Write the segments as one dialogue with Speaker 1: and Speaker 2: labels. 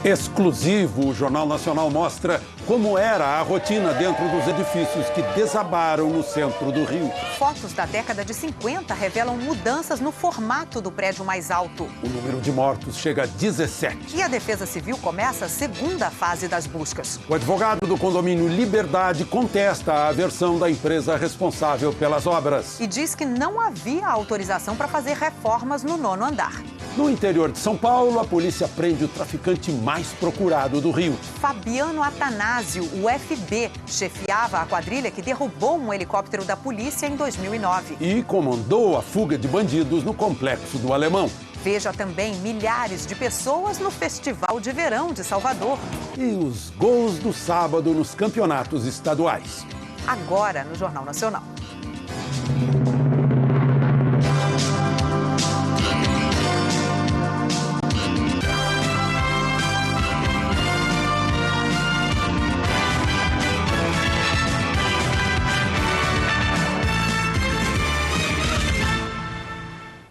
Speaker 1: Exclusivo, o Jornal Nacional mostra como era a rotina dentro dos edifícios que desabaram no centro do Rio.
Speaker 2: Fotos da década de 50 revelam mudanças no formato do prédio mais alto.
Speaker 1: O número de mortos chega a 17.
Speaker 2: E a Defesa Civil começa a segunda fase das buscas.
Speaker 1: O advogado do condomínio Liberdade contesta a versão da empresa responsável pelas obras.
Speaker 2: E diz que não havia autorização para fazer reformas no 9º andar.
Speaker 1: No interior de São Paulo, a polícia prende o traficante mais procurado do Rio.
Speaker 2: Fabiano Atanásio, o FB, chefiava a quadrilha que derrubou um helicóptero da polícia em 2009.
Speaker 1: E comandou a fuga de bandidos no Complexo do Alemão.
Speaker 2: Veja também milhares de pessoas no Festival de Verão de Salvador.
Speaker 1: E os gols do sábado nos campeonatos estaduais.
Speaker 2: Agora no Jornal Nacional.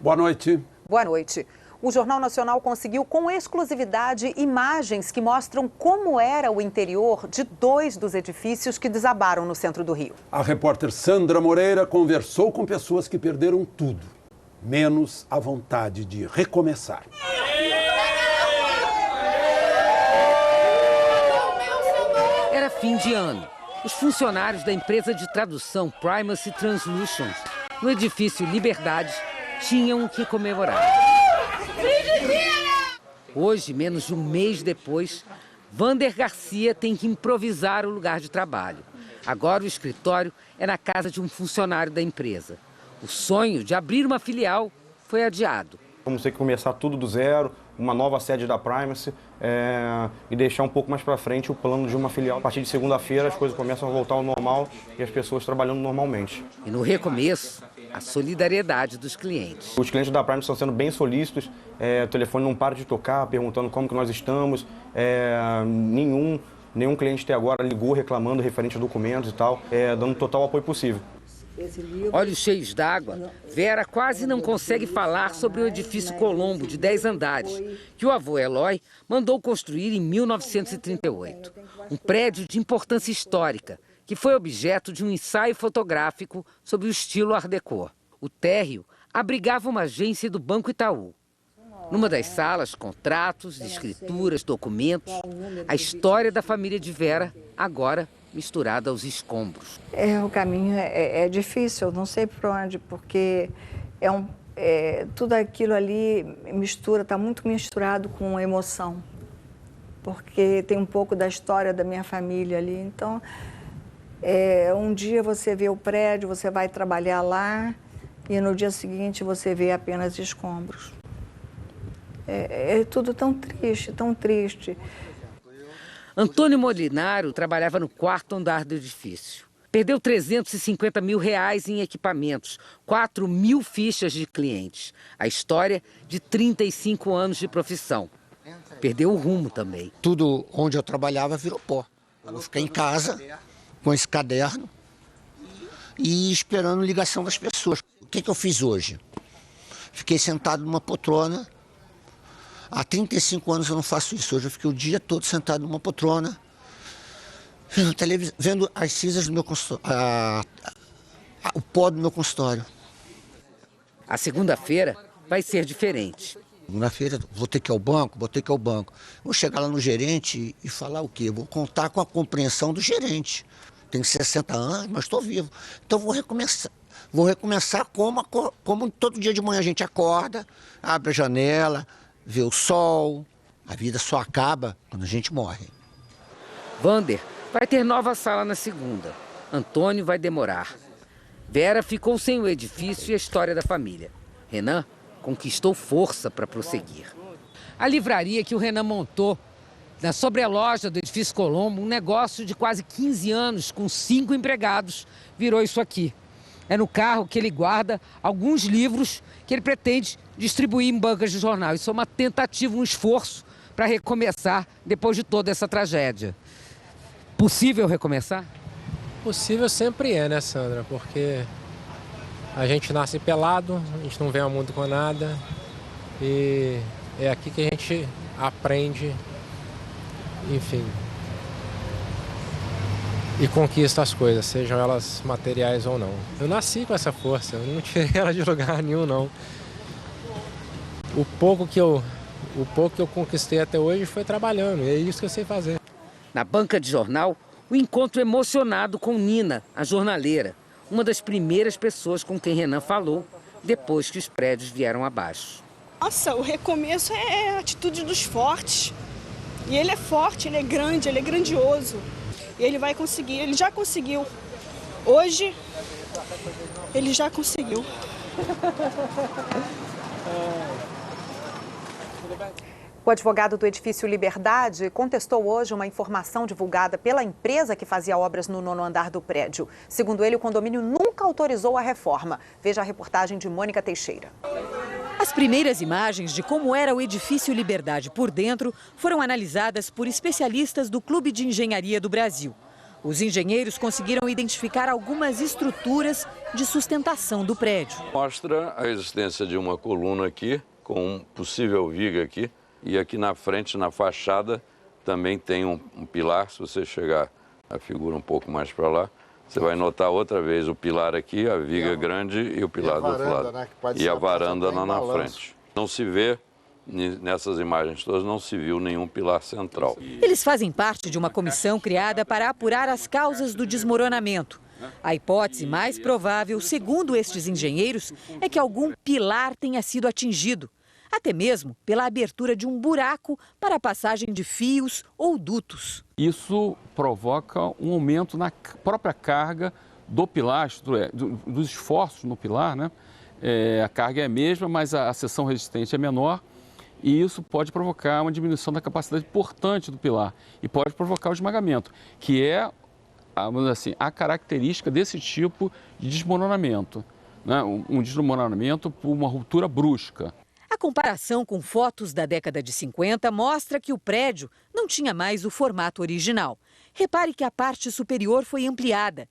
Speaker 1: Boa noite.
Speaker 2: Boa noite. O Jornal Nacional conseguiu com exclusividade imagens que mostram como era o interior de 2 dos edifícios que desabaram no centro do Rio.
Speaker 1: A repórter Sandra Moreira conversou com pessoas que perderam tudo, menos a vontade de recomeçar.
Speaker 3: Era fim de ano. Os funcionários da empresa de tradução Primacy Translations, no edifício Liberdade, tinham que comemorar. Hoje, menos de um mês depois, Vander Garcia tem que improvisar o lugar de trabalho. Agora o escritório é na casa de um funcionário da empresa. O sonho de abrir uma filial foi adiado.
Speaker 4: Vamos ter que começar tudo do zero, uma nova sede da Primacy e deixar um pouco mais para frente o plano de uma filial. A partir de segunda-feira as coisas começam a voltar ao normal e as pessoas trabalhando normalmente.
Speaker 3: E no recomeço, a solidariedade dos clientes.
Speaker 4: Os clientes da Primacy estão sendo bem solícitos, o telefone não para de tocar, perguntando como que nós estamos, nenhum cliente até agora ligou reclamando referente a documentos e tal, dando total apoio possível.
Speaker 3: Olhos cheios d'água, Vera quase não consegue falar sobre o edifício Colombo, de 10 andares, que o avô Eloy mandou construir em 1938. Um prédio de importância histórica, que foi objeto de um ensaio fotográfico sobre o estilo Art Deco. O térreo abrigava uma agência do Banco Itaú. Numa das salas, contratos, escrituras, documentos, a história da família de Vera, agora misturada aos escombros.
Speaker 5: O caminho é difícil, eu não sei por onde, porque tudo aquilo ali está muito misturado com emoção, porque tem um pouco da história da minha família ali. Então, um dia você vê o prédio, você vai trabalhar lá e no dia seguinte você vê apenas escombros. É tudo tão triste, tão triste.
Speaker 3: Antônio Molinaro trabalhava no 4º andar do edifício. Perdeu R$350 mil em equipamentos, 4 mil fichas de clientes. A história de 35 anos de profissão. Perdeu o rumo também.
Speaker 6: Tudo onde eu trabalhava virou pó. Eu fiquei em casa com esse caderno e esperando ligação das pessoas. O que eu fiz hoje? Fiquei sentado numa poltrona. Há 35 anos eu não faço isso. Hoje eu fiquei o dia todo sentado numa poltrona, vendo televisão, vendo as cinzas do meu consultório, o pó do meu consultório.
Speaker 3: A segunda-feira vai ser diferente.
Speaker 6: Segunda-feira vou ter que ir ao banco, Vou chegar lá no gerente e falar o quê? Vou contar com a compreensão do gerente. Tenho 60 anos, mas estou vivo. Então vou recomeçar. Vou recomeçar como todo dia de manhã a gente acorda, abre a janela, vê o sol. A vida só acaba quando a gente morre.
Speaker 3: Vander vai ter nova sala na segunda. Antônio vai demorar. Vera ficou sem o edifício e a história da família. Renan conquistou força para prosseguir. A livraria que o Renan montou na sobreloja do edifício Colombo, um negócio de quase 15 anos, com 5 empregados, virou isso aqui. É no carro que ele guarda alguns livros que ele pretende distribuir em bancas de jornal. Isso é uma tentativa, um esforço para recomeçar depois de toda essa tragédia. Possível recomeçar?
Speaker 7: Possível sempre é, né, Sandra? Porque a gente nasce pelado, a gente não vem ao mundo com nada. E é aqui que a gente aprende enfim, e conquista as coisas, sejam elas materiais ou não. Eu nasci com essa força, eu não tirei ela de lugar nenhum, não. O pouco que eu conquistei até hoje foi trabalhando, e é isso que eu sei fazer.
Speaker 3: Na banca de jornal, o encontro emocionado com Nina, a jornaleira, uma das primeiras pessoas com quem Renan falou depois que os prédios vieram abaixo.
Speaker 8: Nossa, o recomeço é a atitude dos fortes. E ele é forte, ele é grande, ele é grandioso. E ele vai conseguir, ele já conseguiu. Hoje, ele já conseguiu.
Speaker 2: O advogado do edifício Liberdade contestou hoje uma informação divulgada pela empresa que fazia obras no 9º andar do prédio. Segundo ele, o condomínio nunca autorizou a reforma. Veja a reportagem de Mônica Teixeira.
Speaker 9: As primeiras imagens de como era o edifício Liberdade por dentro foram analisadas por especialistas do Clube de Engenharia do Brasil. Os engenheiros conseguiram identificar algumas estruturas de sustentação do prédio.
Speaker 10: Mostra a existência de uma coluna aqui, com um possível viga aqui. E aqui na frente, na fachada, também tem um pilar. Se você chegar a figura um pouco mais para lá, você vai notar outra vez o pilar aqui, a viga grande e o pilar do outro lado. Né, e a varanda lá na frente. Não se vê, nessas imagens todas, não se viu nenhum pilar central.
Speaker 9: Eles fazem parte de uma comissão criada para apurar as causas do desmoronamento. A hipótese mais provável, segundo estes engenheiros, é que algum pilar tenha sido atingido. Até mesmo pela abertura de um buraco para a passagem de fios ou dutos.
Speaker 11: Isso provoca um aumento na própria carga do pilar, dos esforços no pilar, né? A carga é a mesma, mas a seção resistente é menor e isso pode provocar uma diminuição da capacidade portante do pilar e pode provocar o esmagamento, que é, vamos dizer assim, a característica desse tipo de desmoronamento, né? Um desmoronamento por uma ruptura brusca.
Speaker 9: A comparação com fotos da década de 50 mostra que o prédio não tinha mais o formato original. Repare que a parte superior foi ampliada.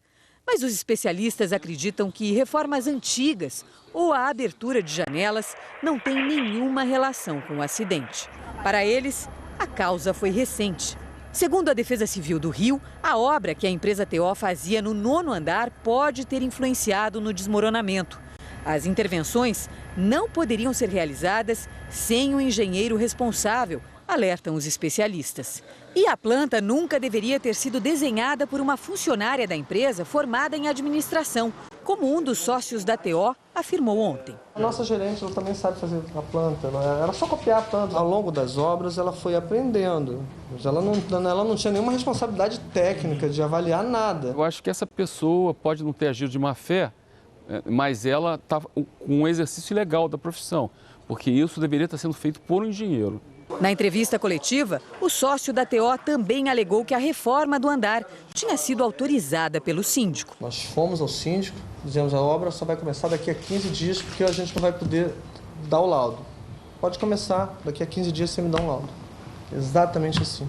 Speaker 9: Mas os especialistas acreditam que reformas antigas ou a abertura de janelas não têm nenhuma relação com o acidente. Para eles, a causa foi recente. Segundo a Defesa Civil do Rio, a obra que a empresa TO fazia no 9º andar pode ter influenciado no desmoronamento. As intervenções não poderiam ser realizadas sem o engenheiro responsável, alertam os especialistas. E a planta nunca deveria ter sido desenhada por uma funcionária da empresa formada em administração, como um dos sócios da TO afirmou ontem.
Speaker 12: A nossa gerente ela também sabe fazer a planta, era só copiar a planta. Ao longo das obras ela foi aprendendo, ela não tinha nenhuma responsabilidade técnica de avaliar nada.
Speaker 11: Eu acho que essa pessoa pode não ter agido de má fé, mas ela está com um exercício legal da profissão, porque isso deveria estar sendo feito por um engenheiro.
Speaker 9: Na entrevista coletiva, o sócio da TO também alegou que a reforma do andar tinha sido autorizada pelo síndico.
Speaker 12: Nós fomos ao síndico, dizemos a obra só vai começar daqui a 15 dias porque a gente não vai poder dar o laudo. Pode começar, daqui a 15 dias você me dá um laudo. Exatamente assim.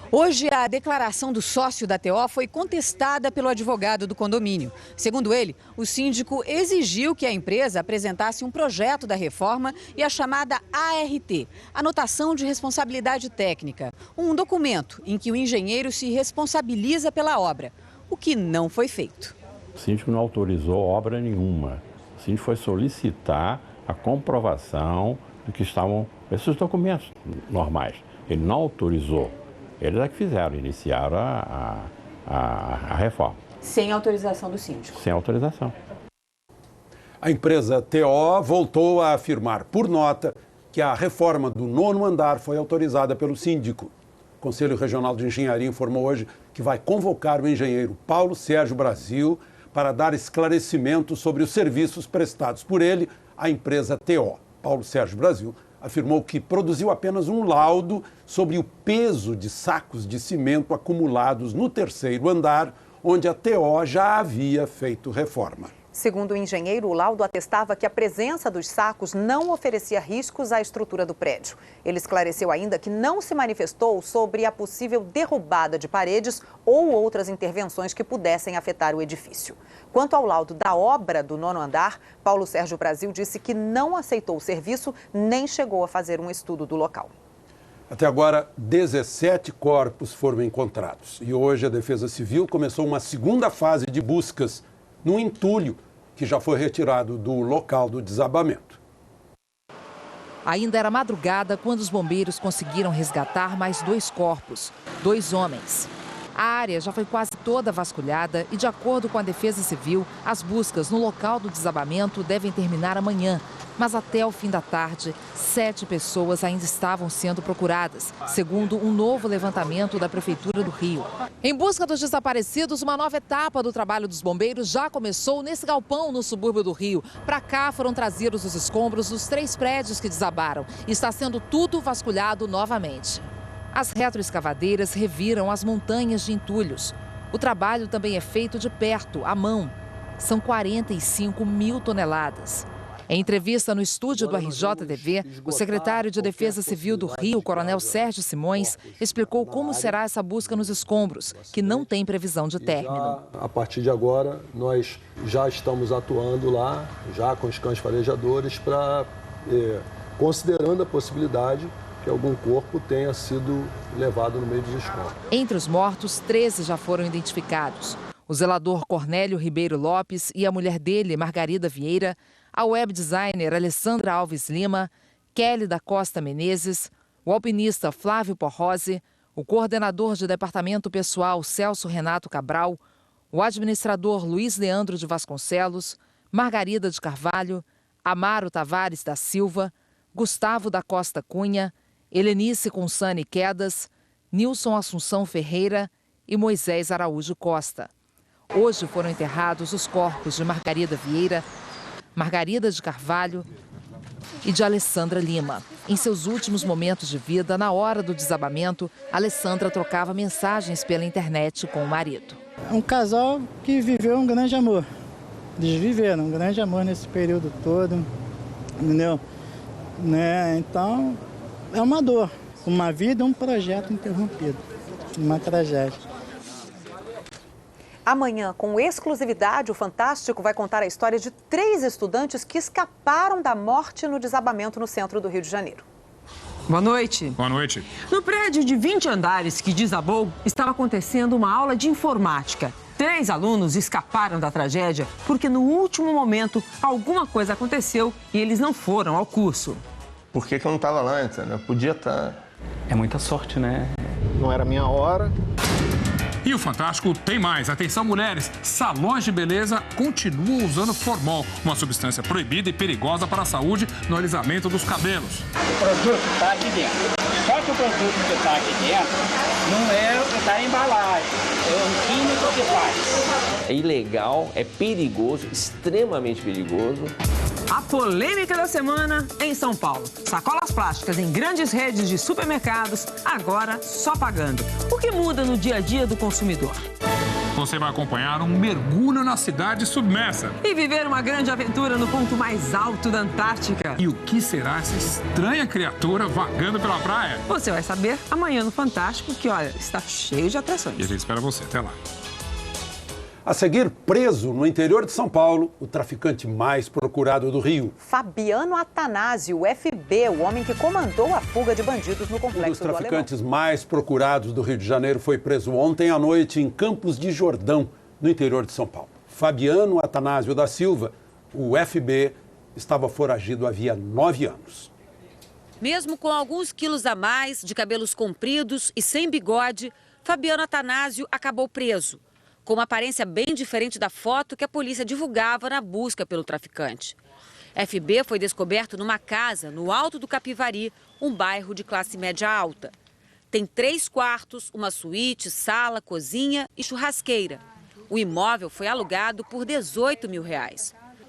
Speaker 9: Hoje, a declaração do sócio da TO foi contestada pelo advogado do condomínio. Segundo ele, o síndico exigiu que a empresa apresentasse um projeto da reforma e a chamada ART, Anotação de Responsabilidade Técnica, um documento em que o engenheiro se responsabiliza pela obra, o que não foi feito.
Speaker 13: O síndico não autorizou obra nenhuma. O síndico foi solicitar a comprovação de que estavam esses documentos normais. Ele não autorizou. Eles é que fizeram, iniciaram a reforma.
Speaker 9: Sem autorização do síndico?
Speaker 13: Sem autorização.
Speaker 1: A empresa TO voltou a afirmar, por nota, que a reforma do 9º andar foi autorizada pelo síndico. O Conselho Regional de Engenharia informou hoje que vai convocar o engenheiro Paulo Sérgio Brasil para dar esclarecimento sobre os serviços prestados por ele à empresa TO. Paulo Sérgio Brasil afirmou que produziu apenas um laudo sobre o peso de sacos de cimento acumulados no 3º andar, onde a TO já havia feito reforma.
Speaker 2: Segundo o engenheiro, o laudo atestava que a presença dos sacos não oferecia riscos à estrutura do prédio. Ele esclareceu ainda que não se manifestou sobre a possível derrubada de paredes ou outras intervenções que pudessem afetar o edifício. Quanto ao laudo da obra do 9º andar, Paulo Sérgio Brasil disse que não aceitou o serviço nem chegou a fazer um estudo do local.
Speaker 1: Até agora, 17 corpos foram encontrados. E hoje a Defesa Civil começou uma segunda fase de buscas no entulho, que já foi retirado do local do desabamento.
Speaker 14: Ainda era madrugada quando os bombeiros conseguiram resgatar mais 2 corpos, 2 homens. A área já foi quase toda vasculhada e, de acordo com a Defesa Civil, as buscas no local do desabamento devem terminar amanhã. Mas até o fim da tarde, 7 pessoas ainda estavam sendo procuradas, segundo um novo levantamento da Prefeitura do Rio. Em busca dos desaparecidos, uma nova etapa do trabalho dos bombeiros já começou nesse galpão no subúrbio do Rio. Para cá foram trazidos os escombros dos 3 prédios que desabaram e está sendo tudo vasculhado novamente. As retroescavadeiras reviram as montanhas de entulhos. O trabalho também é feito de perto, à mão. São 45 mil toneladas. Em entrevista no estúdio do RJTV, o secretário de Defesa Civil do Rio, Coronel Sérgio Simões, explicou como será essa busca nos escombros, que não tem previsão de término.
Speaker 15: A partir de agora, nós já estamos atuando lá, já com os cães farejadores, considerando a possibilidade que algum corpo tenha sido levado no meio dos escombros.
Speaker 14: Entre os mortos, 13 já foram identificados. O zelador Cornélio Ribeiro Lopes e a mulher dele, Margarida Vieira, a web designer Alessandra Alves Lima, Kelly da Costa Menezes, o alpinista Flávio Porrosi, o coordenador de departamento pessoal Celso Renato Cabral, o administrador Luiz Leandro de Vasconcelos, Margarida de Carvalho, Amaro Tavares da Silva, Gustavo da Costa Cunha, Helenice Consani Quedas, Nilson Assunção Ferreira e Moisés Araújo Costa. Hoje foram enterrados os corpos de Margarida Vieira, Margarida de Carvalho e de Alessandra Lima. Em seus últimos momentos de vida, na hora do desabamento, Alessandra trocava mensagens pela internet com o marido.
Speaker 16: É um casal que viveu um grande amor. Eles viveram um grande amor nesse período todo, entendeu? Então, é uma dor, uma vida, um projeto interrompido, uma tragédia.
Speaker 2: Amanhã, com exclusividade, o Fantástico vai contar a história de 3 estudantes que escaparam da morte no desabamento no centro do Rio de Janeiro.
Speaker 17: Boa noite.
Speaker 18: Boa noite.
Speaker 17: No prédio de 20 andares que desabou, estava acontecendo uma aula de informática. 3 alunos escaparam da tragédia porque no último momento alguma coisa aconteceu e eles não foram ao curso.
Speaker 19: Por que eu não estava lá antes? Eu podia estar.
Speaker 20: É muita sorte, né?
Speaker 19: Não era a minha hora.
Speaker 18: E o Fantástico tem mais. Atenção, mulheres. Salões de beleza continuam usando formol, uma substância proibida e perigosa para a saúde no alisamento dos cabelos.
Speaker 21: O produto está aqui dentro. Só que o produto que está aqui dentro não é o que está em embalagem. É um químico que faz.
Speaker 22: É ilegal, é perigoso, extremamente perigoso.
Speaker 17: A polêmica da semana em São Paulo. Sacolas plásticas em grandes redes de supermercados, agora só pagando. O que muda no dia a dia do consumidor?
Speaker 18: Você vai acompanhar um mergulho na cidade submersa.
Speaker 17: E viver uma grande aventura no ponto mais alto da Antártica.
Speaker 18: E o que será essa estranha criatura vagando pela praia?
Speaker 17: Você vai saber amanhã no Fantástico, que, olha, está cheio de atrações.
Speaker 18: E a gente espera você. Até lá.
Speaker 1: A seguir, preso no interior de São Paulo, o traficante mais procurado do Rio.
Speaker 2: Fabiano Atanásio, o FB, o homem que comandou a fuga de bandidos no complexo do Alemão.
Speaker 1: Um dos traficantes mais procurados do Rio de Janeiro foi preso ontem à noite em Campos de Jordão, no interior de São Paulo. Fabiano Atanásio da Silva, o FB, estava foragido havia 9 anos.
Speaker 23: Mesmo com alguns quilos a mais, de cabelos compridos e sem bigode, Fabiano Atanásio acabou preso, com uma aparência bem diferente da foto que a polícia divulgava na busca pelo traficante. FB foi descoberto numa casa no Alto do Capivari, um bairro de classe média alta. Tem 3 quartos, uma suíte, sala, cozinha e churrasqueira. O imóvel foi alugado por R$18 mil.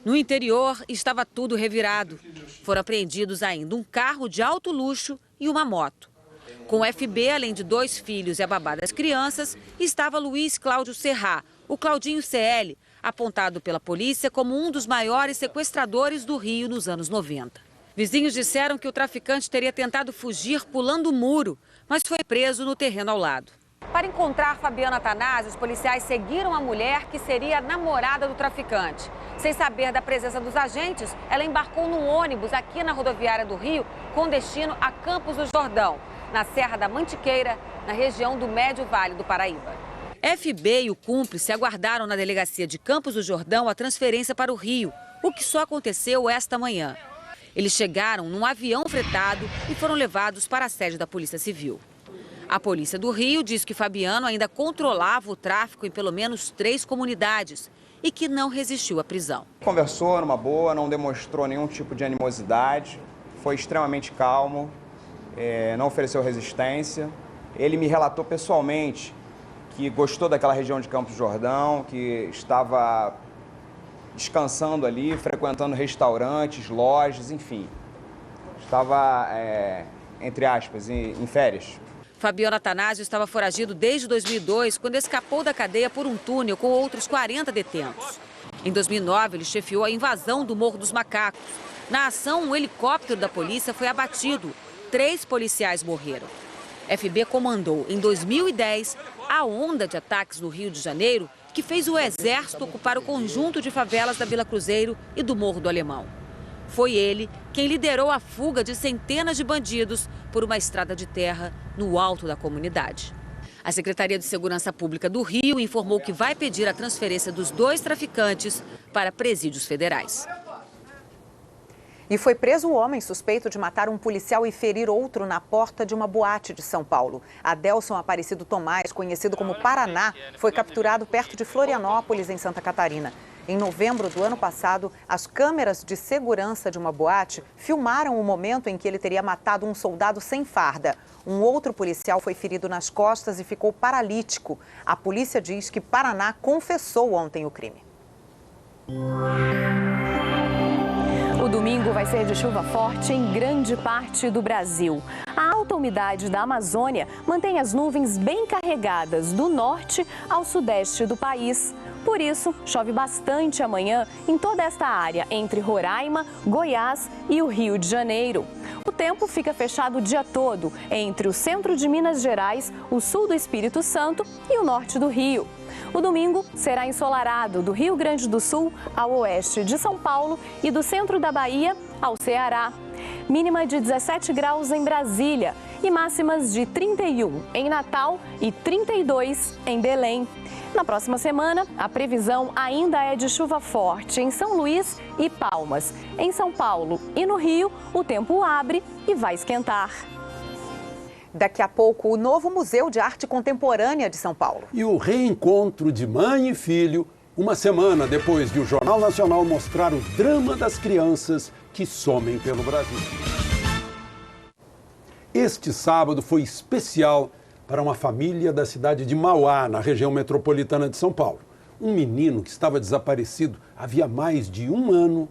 Speaker 23: No interior estava tudo revirado. Foram apreendidos ainda um carro de alto luxo e uma moto. Com o FB, além de 2 filhos e a babá das crianças, estava Luiz Cláudio Serra, o Claudinho CL, apontado pela polícia como um dos maiores sequestradores do Rio nos anos 90. Vizinhos disseram que o traficante teria tentado fugir pulando o muro, mas foi preso no terreno ao lado. Para encontrar Fabiano Atanásio, os policiais seguiram a mulher que seria a namorada do traficante. Sem saber da presença dos agentes, ela embarcou num ônibus aqui na rodoviária do Rio com destino a Campos do Jordão. na Serra da Mantiqueira, na região do Médio Vale do Paraíba. FB e o cúmplice aguardaram na delegacia de Campos do Jordão a transferência para o Rio, o que só aconteceu esta manhã. Eles chegaram num avião fretado e foram levados para a sede da Polícia Civil. A Polícia do Rio diz que Fabiano ainda controlava o tráfico em pelo menos 3 comunidades e que não resistiu à prisão.
Speaker 4: Conversou numa boa, não demonstrou nenhum tipo de animosidade, foi extremamente calmo, não ofereceu resistência. Ele me relatou pessoalmente que gostou daquela região de Campos do Jordão, que estava descansando ali, frequentando restaurantes, lojas, enfim. Estava, entre aspas, em férias.
Speaker 23: Fabiano Attanasio estava foragido desde 2002, quando escapou da cadeia por um túnel com outros 40 detentos. Em 2009, ele chefiou a invasão do Morro dos Macacos. Na ação, um helicóptero da polícia foi abatido. 3 policiais morreram. FB comandou, em 2010, a onda de ataques no Rio de Janeiro, que fez o Exército ocupar o conjunto de favelas da Vila Cruzeiro e do Morro do Alemão. Foi ele quem liderou a fuga de centenas de bandidos por uma estrada de terra no alto da comunidade. A Secretaria de Segurança Pública do Rio informou que vai pedir a transferência dos 2 traficantes para presídios federais.
Speaker 2: E foi preso o homem suspeito de matar um policial e ferir outro na porta de uma boate de São Paulo. Adelson Aparecido Tomás, conhecido como Paraná, foi capturado perto de Florianópolis, em Santa Catarina. Em novembro do ano passado, as câmeras de segurança de uma boate filmaram o momento em que ele teria matado um soldado sem farda. Um outro policial foi ferido nas costas e ficou paralítico. A polícia diz que Paraná confessou ontem o crime.
Speaker 5: O domingo vai ser de chuva forte em grande parte do Brasil. A alta umidade da Amazônia mantém as nuvens bem carregadas do norte ao sudeste do país. Por isso, chove bastante amanhã em toda esta área entre Roraima, Goiás e o Rio de Janeiro. O tempo fica fechado o dia todo entre o centro de Minas Gerais, o sul do Espírito Santo e o norte do Rio. O domingo será ensolarado do Rio Grande do Sul ao oeste de São Paulo e do centro da Bahia ao Ceará. Mínima de 17 graus em Brasília e máximas de 31 em Natal e 32 em Belém. Na próxima semana, a previsão ainda é de chuva forte em São Luís e Palmas. Em São Paulo e no Rio, o tempo abre e vai esquentar.
Speaker 2: Daqui a pouco, o novo Museu de Arte Contemporânea de São Paulo.
Speaker 1: E o reencontro de mãe e filho, uma semana depois de o Jornal Nacional mostrar o drama das crianças que somem pelo Brasil. Este sábado foi especial para uma família da cidade de Mauá, na região metropolitana de São Paulo. Um menino que estava desaparecido havia mais de um ano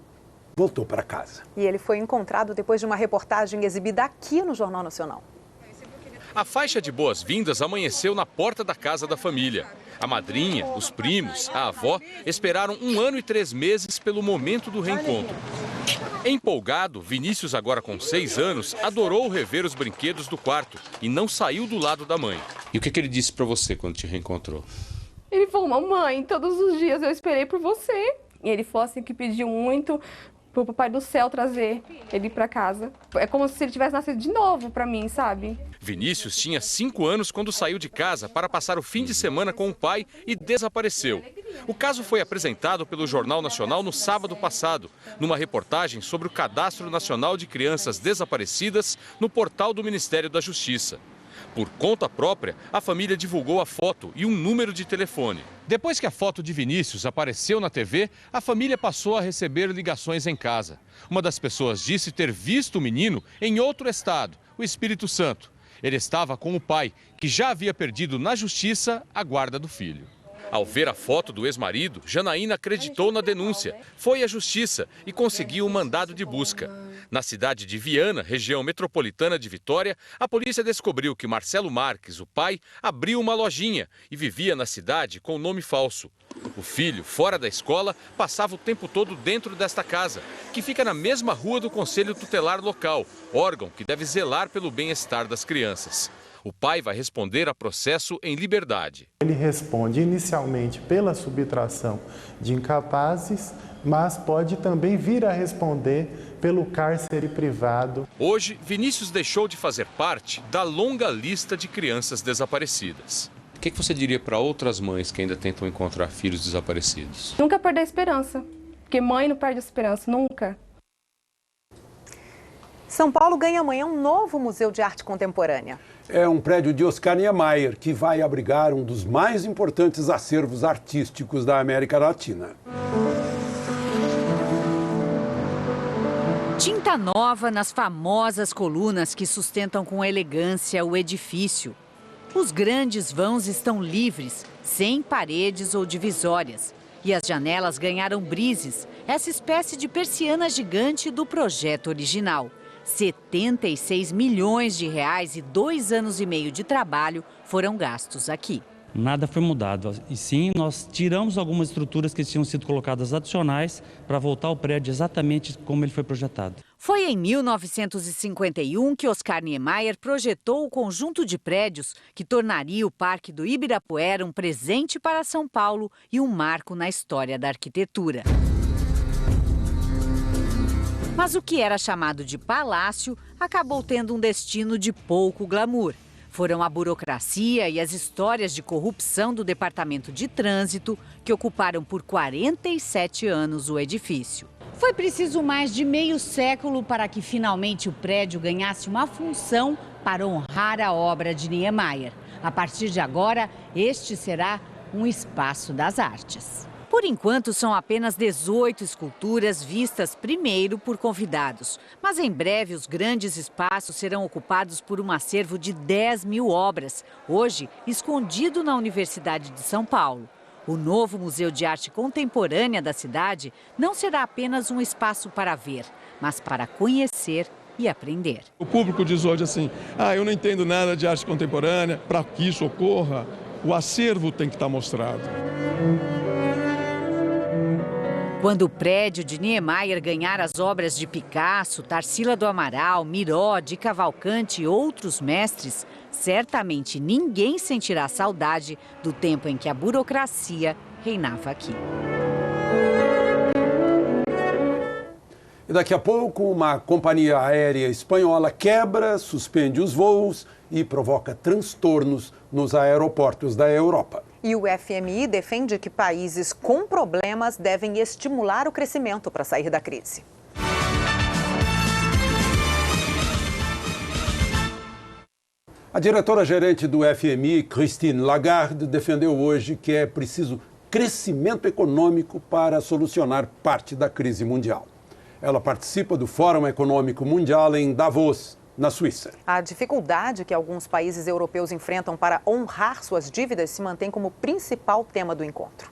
Speaker 1: voltou para casa.
Speaker 2: E ele foi encontrado depois de uma reportagem exibida aqui no Jornal Nacional.
Speaker 6: A faixa de boas-vindas amanheceu na porta da casa da família. A madrinha, os primos, a avó esperaram 1 ano e 3 meses pelo momento do reencontro. Empolgado, Vinícius, agora com 6 anos, adorou rever os brinquedos do quarto e não saiu do lado da mãe.
Speaker 24: E o que ele disse para você quando te reencontrou?
Speaker 25: Ele falou: mamãe, todos os dias eu esperei por você. E ele falou assim que pediu muito pro Papai do Céu trazer ele para casa. É como se ele tivesse nascido de novo para mim, sabe?
Speaker 6: Vinícius tinha 5 anos quando saiu de casa para passar o fim de semana com o pai e desapareceu. O caso foi apresentado pelo Jornal Nacional no sábado passado, numa reportagem sobre o Cadastro Nacional de Crianças Desaparecidas no portal do Ministério da Justiça. Por conta própria, a família divulgou a foto e um número de telefone. Depois que a foto de Vinícius apareceu na TV, a família passou a receber ligações em casa. Uma das pessoas disse ter visto o menino em outro estado, o Espírito Santo. Ele estava com o pai, que já havia perdido na justiça a guarda do filho. Ao ver a foto do ex-marido, Janaína acreditou na denúncia, foi à justiça e conseguiu um mandado de busca. Na cidade de Viana, região metropolitana de Vitória, a polícia descobriu que Marcelo Marques, o pai, abriu uma lojinha e vivia na cidade com nome falso. O filho, fora da escola, passava o tempo todo dentro desta casa, que fica na mesma rua do Conselho Tutelar local, órgão que deve zelar pelo bem-estar das crianças. O pai vai responder a processo em liberdade.
Speaker 26: Ele responde inicialmente pela subtração de incapazes,
Speaker 3: mas pode também vir a responder pelo cárcere privado.
Speaker 6: Hoje, Vinícius deixou de fazer parte da longa lista de crianças desaparecidas. O que você diria para outras mães que ainda tentam encontrar filhos desaparecidos?
Speaker 25: Nunca perder a esperança, porque mãe não perde a esperança, nunca.
Speaker 2: São Paulo ganha amanhã um novo Museu de Arte Contemporânea.
Speaker 1: É um prédio de Oscar Niemeyer, que vai abrigar um dos mais importantes acervos artísticos da América Latina.
Speaker 9: Tinta nova nas famosas colunas que sustentam com elegância o edifício. Os grandes vãos estão livres, sem paredes ou divisórias. E as janelas ganharam brises, essa espécie de persiana gigante do projeto original. 76 milhões de reais e 2 anos e meio de trabalho foram gastos aqui.
Speaker 20: Nada foi mudado, e sim nós tiramos algumas estruturas que tinham sido colocadas adicionais para voltar ao prédio exatamente como ele foi projetado.
Speaker 9: Foi em 1951 que Oscar Niemeyer projetou o conjunto de prédios que tornaria o Parque do Ibirapuera um presente para São Paulo e um marco na história da arquitetura. Mas o que era chamado de palácio acabou tendo um destino de pouco glamour. Foram a burocracia e as histórias de corrupção do Departamento de Trânsito que ocuparam por 47 anos o edifício. Foi preciso mais de meio século para que finalmente o prédio ganhasse uma função para honrar a obra de Niemeyer. A partir de agora, este será um espaço das artes. Por enquanto, são apenas 18 esculturas vistas primeiro por convidados. Mas em breve, os grandes espaços serão ocupados por um acervo de 10 mil obras, hoje escondido na Universidade de São Paulo. O novo Museu de Arte Contemporânea da cidade não será apenas um espaço para ver, mas para conhecer e aprender.
Speaker 7: O público diz hoje assim, eu não entendo nada de arte contemporânea, para que isso ocorra, o acervo tem que estar mostrado.
Speaker 9: Quando o prédio de Niemeyer ganhar as obras de Picasso, Tarsila do Amaral, Miró, de Cavalcante e outros mestres, certamente ninguém sentirá saudade do tempo em que a burocracia reinava aqui.
Speaker 1: E daqui a pouco, uma companhia aérea espanhola quebra, suspende os voos e provoca transtornos nos aeroportos da Europa.
Speaker 2: E o FMI defende que países com problemas devem estimular o crescimento para sair da crise.
Speaker 1: A diretora-gerente do FMI, Christine Lagarde, defendeu hoje que é preciso crescimento econômico para solucionar parte da crise mundial. Ela participa do Fórum Econômico Mundial em Davos, na Suíça.
Speaker 2: A dificuldade que alguns países europeus enfrentam para honrar suas dívidas se mantém como principal tema do encontro.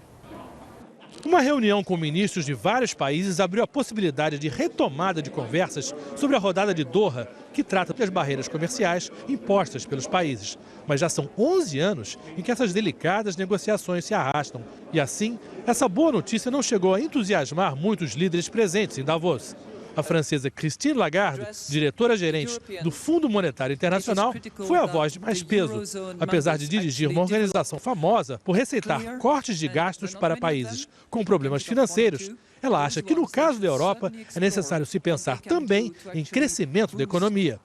Speaker 8: Uma reunião com ministros de vários países abriu a possibilidade de retomada de conversas sobre a rodada de Doha, que trata das barreiras comerciais impostas pelos países. Mas já são 11 anos em que essas delicadas negociações se arrastam. E assim, essa boa notícia não chegou a entusiasmar muitos líderes presentes em Davos. A francesa Christine Lagarde, diretora-gerente do Fundo Monetário Internacional, foi a voz de mais peso, apesar de dirigir uma organização famosa por receitar cortes de gastos para países com problemas financeiros. Ela acha que, no caso da Europa, é necessário se pensar também em crescimento da economia.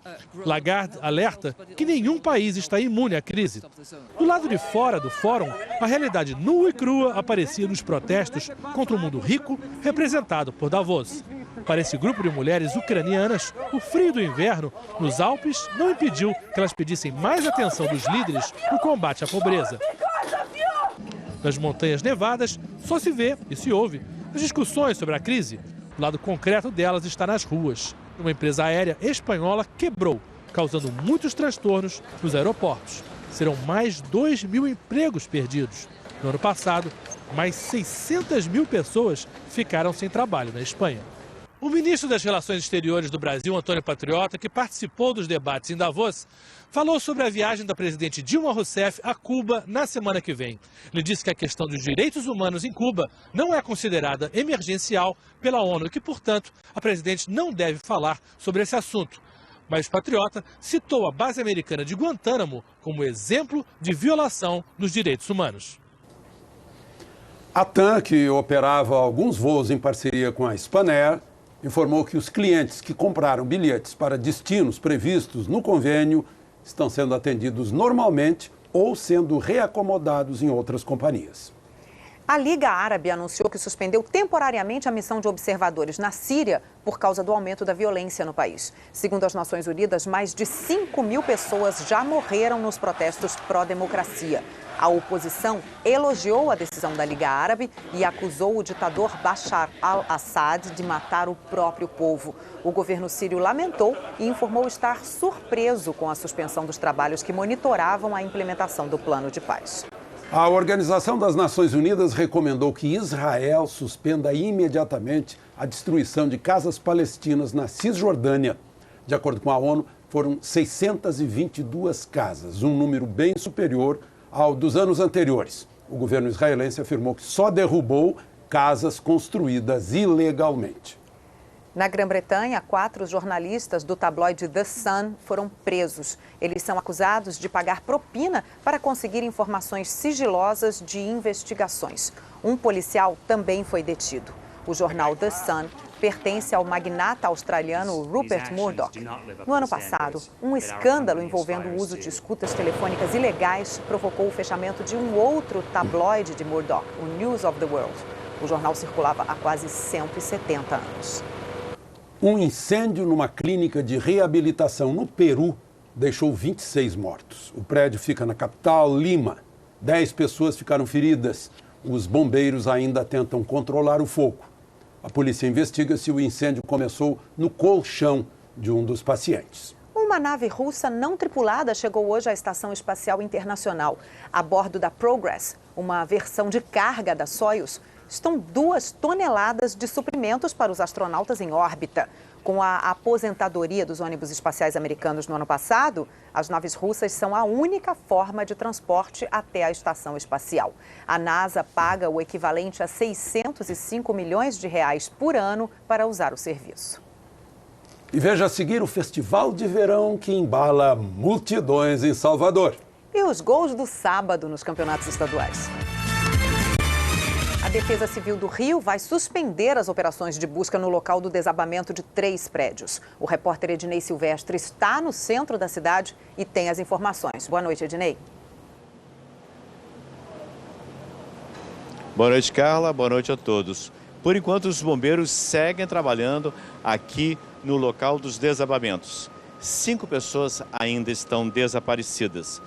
Speaker 8: Lagarde alerta que nenhum país está imune à crise. Do lado de fora do fórum, a realidade nua e crua aparecia nos protestos contra o mundo rico, representado por Davos. Para esse grupo de mulheres ucranianas, o frio do inverno nos Alpes não impediu que elas pedissem mais atenção dos líderes no combate à pobreza. Nas montanhas nevadas, só se vê e se ouve as discussões sobre a crise. O lado concreto delas está nas ruas. Uma empresa aérea espanhola quebrou, causando muitos transtornos nos aeroportos. Serão mais 2 mil empregos perdidos. No ano passado, mais 600 mil pessoas ficaram sem trabalho na Espanha. O ministro das Relações Exteriores do Brasil, Antônio Patriota, que participou dos debates em Davos, falou sobre a viagem da presidente Dilma Rousseff a Cuba na semana que vem. Ele disse que a questão dos direitos humanos em Cuba não é considerada emergencial pela ONU e que, portanto, a presidente não deve falar sobre esse assunto. Mas Patriota citou a base americana de Guantánamo como exemplo de violação dos direitos humanos.
Speaker 1: A TAM, que operava alguns voos em parceria com a Spanair, informou que os clientes que compraram bilhetes para destinos previstos no convênio estão sendo atendidos normalmente ou sendo reacomodados em outras companhias.
Speaker 2: A Liga Árabe anunciou que suspendeu temporariamente a missão de observadores na Síria por causa do aumento da violência no país. Segundo as Nações Unidas, mais de 5.000 pessoas já morreram nos protestos pró-democracia. A oposição elogiou a decisão da Liga Árabe e acusou o ditador Bashar al-Assad de matar o próprio povo. O governo sírio lamentou e informou estar surpreso com a suspensão dos trabalhos que monitoravam a implementação do plano de paz.
Speaker 1: A Organização das Nações Unidas recomendou que Israel suspenda imediatamente a destruição de casas palestinas na Cisjordânia. De acordo com a ONU, foram 622 casas, um número bem superior ao dos anos anteriores. O governo israelense afirmou que só derrubou casas construídas ilegalmente.
Speaker 2: Na Grã-Bretanha, 4 jornalistas do tabloide The Sun foram presos. Eles são acusados de pagar propina para conseguir informações sigilosas de investigações. Um policial também foi detido. O jornal The Sun pertence ao magnata australiano Rupert Murdoch. No ano passado, um escândalo envolvendo o uso de escutas telefônicas ilegais provocou o fechamento de um outro tabloide de Murdoch, o News of the World. O jornal circulava há quase 170 anos.
Speaker 1: Um incêndio numa clínica de reabilitação no Peru deixou 26 mortos. O prédio fica na capital, Lima. 10 pessoas ficaram feridas. Os bombeiros ainda tentam controlar o fogo. A polícia investiga se o incêndio começou no colchão de um dos pacientes.
Speaker 2: Uma nave russa não tripulada chegou hoje à Estação Espacial Internacional. A bordo da Progress, uma versão de carga da Soyuz, estão 2 toneladas de suprimentos para os astronautas em órbita. Com a aposentadoria dos ônibus espaciais americanos no ano passado, as naves russas são a única forma de transporte até a estação espacial. A NASA paga o equivalente a 605 milhões de reais por ano para usar o serviço.
Speaker 1: E veja a seguir o festival de verão que embala multidões em Salvador.
Speaker 2: E os gols do sábado nos campeonatos estaduais. A Defesa Civil do Rio vai suspender as operações de busca no local do desabamento de 3 prédios. O repórter Ednei Silvestre está no centro da cidade e tem as informações. Boa noite, Ednei.
Speaker 10: Boa noite, Carla. Boa noite a todos. Por enquanto, os bombeiros seguem trabalhando aqui no local dos desabamentos. 5 pessoas ainda estão desaparecidas.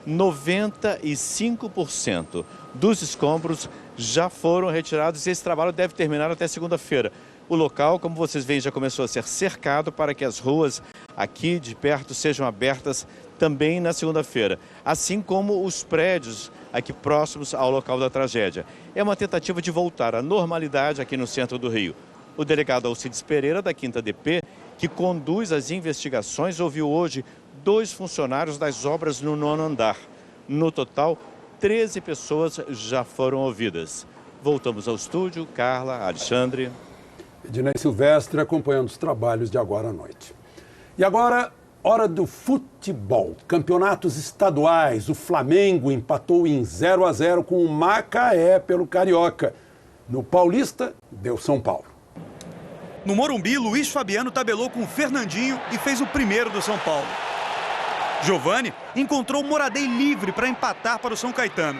Speaker 10: 95% dos escombros já foram retirados e esse trabalho deve terminar até segunda-feira. O local, como vocês veem, já começou a ser cercado para que as ruas aqui de perto sejam abertas também na segunda-feira, assim como os prédios aqui próximos ao local da tragédia. É uma tentativa de voltar à normalidade aqui no centro do Rio. O delegado Alcides Pereira, da 5ª DP, que conduz as investigações, ouviu hoje 2 funcionários das obras no 9º andar. No total, 13 pessoas já foram ouvidas. Voltamos ao estúdio. Carla, Alexandre.
Speaker 1: Ednei Silvestre acompanhando os trabalhos de agora à noite. E agora, hora do futebol. Campeonatos estaduais. O Flamengo empatou em 0-0 com o Macaé pelo Carioca. No Paulista, deu São Paulo.
Speaker 11: No Morumbi, Luiz Fabiano tabelou com o Fernandinho e fez o primeiro do São Paulo. Giovani encontrou o Moradei livre para empatar para o São Caetano.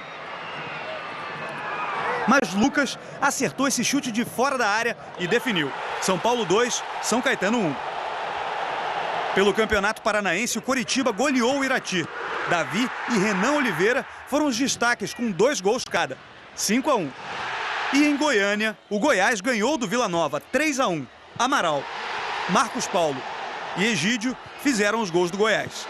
Speaker 11: Mas Lucas acertou esse chute de fora da área e definiu. São Paulo 2, São Caetano 1. Pelo Campeonato Paranaense, o Coritiba goleou o Irati. Davi e Renan Oliveira foram os destaques com 2 gols cada, 5-1. E em Goiânia, o Goiás ganhou do Vila Nova, 3-1. Amaral, Marcos Paulo e Egídio fizeram os gols do Goiás.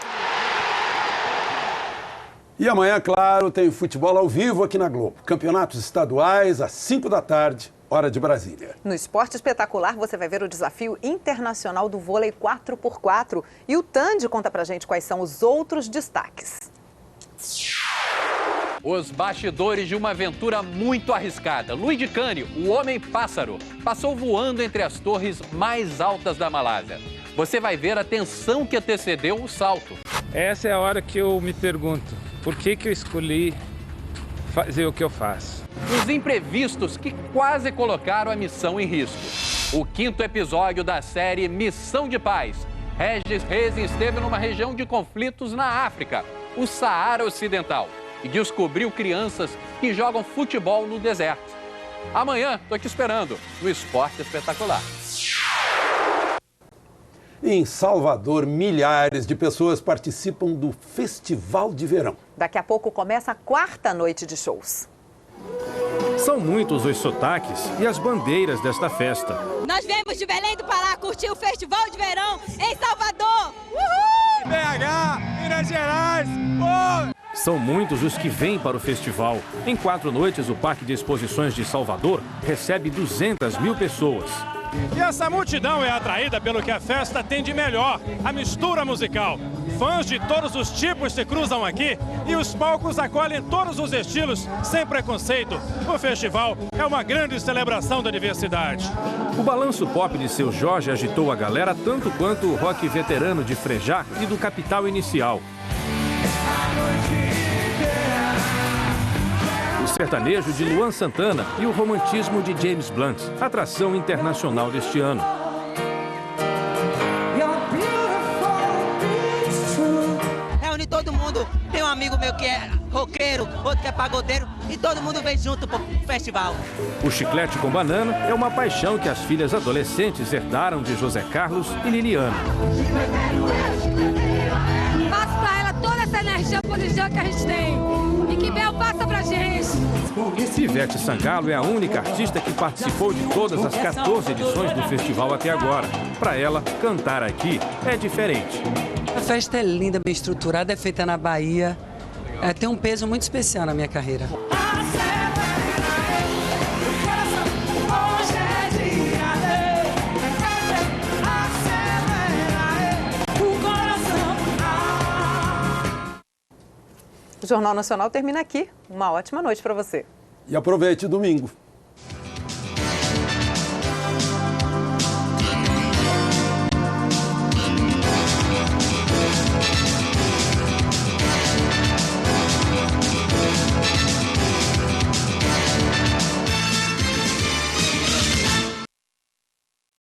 Speaker 1: E amanhã, claro, tem futebol ao vivo aqui na Globo. Campeonatos estaduais às 5 da tarde, hora de Brasília.
Speaker 2: No Esporte Espetacular, você vai ver o desafio internacional do vôlei 4x4. E o Tandy conta pra gente quais são os outros destaques.
Speaker 12: Os bastidores de uma aventura muito arriscada. Luigi Cânio, o homem-pássaro, passou voando entre as torres mais altas da Malásia. Você vai ver a tensão que antecedeu o salto.
Speaker 13: Essa é a hora que eu me pergunto, por que eu escolhi fazer o que eu faço.
Speaker 12: Os imprevistos que quase colocaram a missão em risco. O 5º episódio da série Missão de Paz. Regis Reis esteve numa região de conflitos na África, o Saara Ocidental, e descobriu crianças que jogam futebol no deserto. Amanhã, tô te esperando no Esporte Espetacular.
Speaker 1: Em Salvador, milhares de pessoas participam do Festival de Verão.
Speaker 2: Daqui a pouco começa a 4ª noite de shows.
Speaker 14: São muitos os sotaques e as bandeiras desta festa.
Speaker 15: Nós viemos de Belém do Pará curtir o Festival de Verão em Salvador. Uhul!
Speaker 13: BH, Minas Gerais,
Speaker 14: São muitos os que vêm para o festival. Em 4 noites, o Parque de Exposições de Salvador recebe 200 mil pessoas.
Speaker 8: E essa multidão é atraída pelo que a festa tem de melhor, a mistura musical. Fãs de todos os tipos se cruzam aqui e os palcos acolhem todos os estilos, sem preconceito. O festival é uma grande celebração da diversidade.
Speaker 14: O balanço pop de Seu Jorge agitou a galera tanto quanto o rock veterano de Frejá e do Capital Inicial. O sertanejo de Luan Santana e o romantismo de James Blunt, atração internacional deste ano.
Speaker 15: Reúne todo mundo, tem um amigo meu que é roqueiro, outro que é pagodeiro e todo mundo vem junto pro festival.
Speaker 14: O chiclete com banana é uma paixão que as filhas adolescentes herdaram de José Carlos e Liliana.
Speaker 15: Passo pra ela toda essa energia positiva que a gente tem e que Bel passa pra gente.
Speaker 14: Ivete Sangalo é a única artista que participou de todas as 14 edições do festival até agora. Para ela, cantar aqui é diferente.
Speaker 16: A festa é linda, bem estruturada, é feita na Bahia. Tem um peso muito especial na minha carreira.
Speaker 2: O Jornal Nacional termina aqui. Uma ótima noite para você.
Speaker 1: E aproveite o domingo.